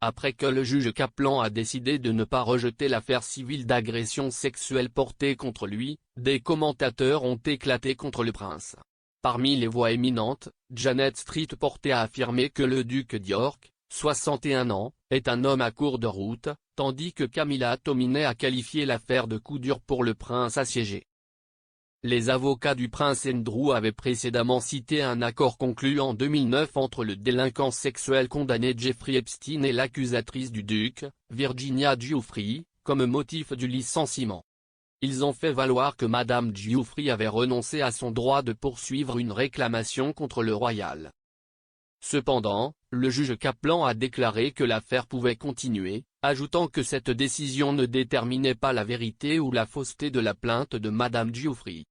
après que le juge Kaplan a décidé de ne pas rejeter l'affaire civile d'agression sexuelle portée contre lui, des commentateurs ont éclaté contre le prince. Parmi les voix éminentes, Janet Street Porter a affirmé que le duc d'York, 61 ans, est un homme à court de route, tandis que Camilla Tominey a qualifié l'affaire de coup dur pour le prince assiégé. Les avocats du prince Andrew avaient précédemment cité un accord conclu en 2009 entre le délinquant sexuel condamné Jeffrey Epstein et l'accusatrice du duc, Virginia Giuffre, comme motif du licenciement. Ils ont fait valoir que Madame Giuffre avait renoncé à son droit de poursuivre une réclamation contre le royal. Cependant, le juge Kaplan a déclaré que l'affaire pouvait continuer, ajoutant que cette décision ne déterminait pas la vérité ou la fausseté de la plainte de Madame Giuffre.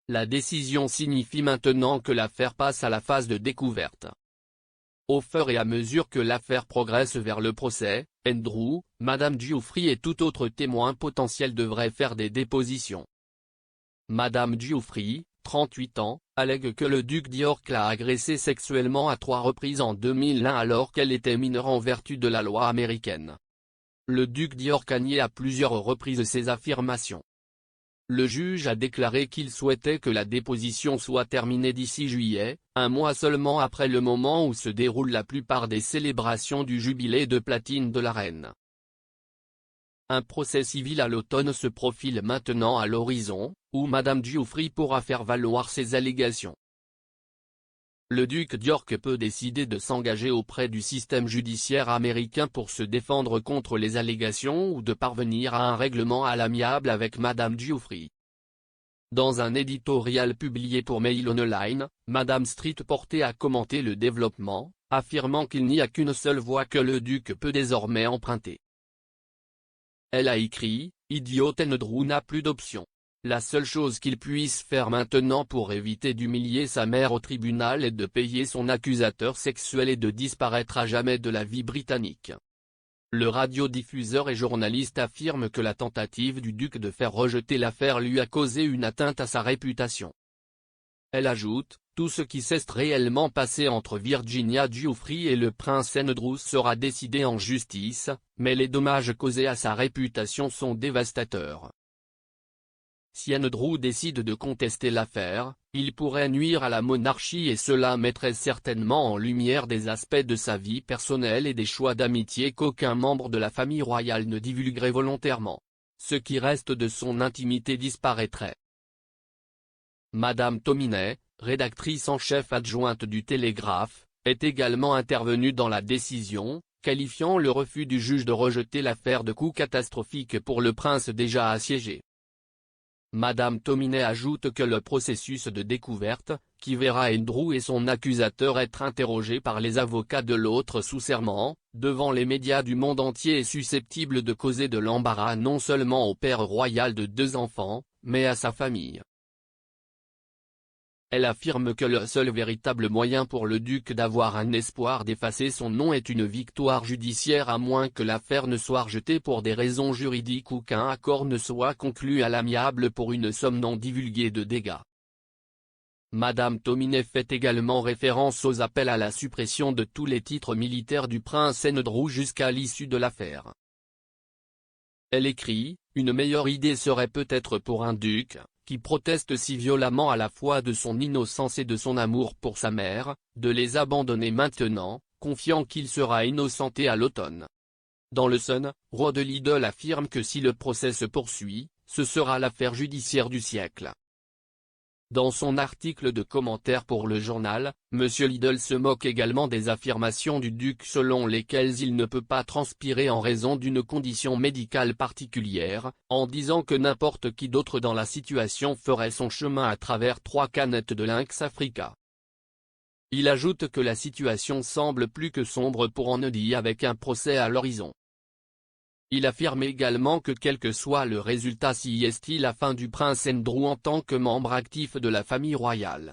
La décision signifie maintenant que l'affaire passe à la phase de découverte. Au fur et à mesure que l'affaire progresse vers le procès, Andrew, Madame Giuffre et tout autre témoin potentiel devraient faire des dépositions. Madame Giuffre, 38 ans, allègue que le duc d'York l'a agressée sexuellement à 3 reprises en 2001 alors qu'elle était mineure en vertu de la loi américaine. Le duc d'York a nié à plusieurs reprises ces affirmations. Le juge a déclaré qu'il souhaitait que la déposition soit terminée d'ici juillet, un mois seulement après le moment où se déroulent la plupart des célébrations du jubilé de platine de la reine. Un procès civil à l'automne se profile maintenant à l'horizon, où Madame Giuffre pourra faire valoir ses allégations. Le duc d'York peut décider de s'engager auprès du système judiciaire américain pour se défendre contre les allégations ou de parvenir à un règlement à l'amiable avec Madame Giuffre. Dans un éditorial publié pour Mail Online, Madame Street Porter a commenté le développement, affirmant qu'il n'y a qu'une seule voie que le duc peut désormais emprunter. Elle a écrit, « Idiot Andrew n'a plus d'option. La seule chose qu'il puisse faire maintenant pour éviter d'humilier sa mère au tribunal est de payer son accusateur sexuel et de disparaître à jamais de la vie britannique. » Le radiodiffuseur et journaliste affirme que la tentative du duc de faire rejeter l'affaire lui a causé une atteinte à sa réputation. Elle ajoute, « Tout ce qui s'est réellement passé entre Virginia Giuffre et le prince Andrew sera décidé en justice, mais les dommages causés à sa réputation sont dévastateurs. » Si Andrew décide de contester l'affaire, il pourrait nuire à la monarchie et cela mettrait certainement en lumière des aspects de sa vie personnelle et des choix d'amitié qu'aucun membre de la famille royale ne divulguerait volontairement. Ce qui reste de son intimité disparaîtrait. Madame Tominey, rédactrice en chef adjointe du Télégraphe, est également intervenue dans la décision, qualifiant le refus du juge de rejeter l'affaire de coup catastrophique pour le prince déjà assiégé. Madame Tominey ajoute que le processus de découverte, qui verra Andrew et son accusateur être interrogés par les avocats de l'autre sous serment, devant les médias du monde entier est susceptible de causer de l'embarras non seulement au père royal de 2 enfants, mais à sa famille. Elle affirme que le seul véritable moyen pour le duc d'avoir un espoir d'effacer son nom est une victoire judiciaire à moins que l'affaire ne soit rejetée pour des raisons juridiques ou qu'un accord ne soit conclu à l'amiable pour une somme non divulguée de dégâts. Madame Tominey fait également référence aux appels à la suppression de tous les titres militaires du prince Andrew jusqu'à l'issue de l'affaire. Elle écrit, « Une meilleure idée serait peut-être pour un duc, qui proteste si violemment à la fois de son innocence et de son amour pour sa mère, de les abandonner maintenant, confiant qu'il sera innocenté à l'automne. » Dans le Sun, Rod Liddell affirme que si le procès se poursuit, ce sera l'affaire judiciaire du siècle. Dans son article de commentaire pour le journal, M. Liddell se moque également des affirmations du duc selon lesquelles il ne peut pas transpirer en raison d'une condition médicale particulière, en disant que n'importe qui d'autre dans la situation ferait son chemin à travers 3 canettes de Lynx Africa. Il ajoute que la situation semble plus que sombre pour Kennedy avec un procès à l'horizon. Il affirme également que quel que soit le résultat si est la fin du prince Andrew en tant que membre actif de la famille royale,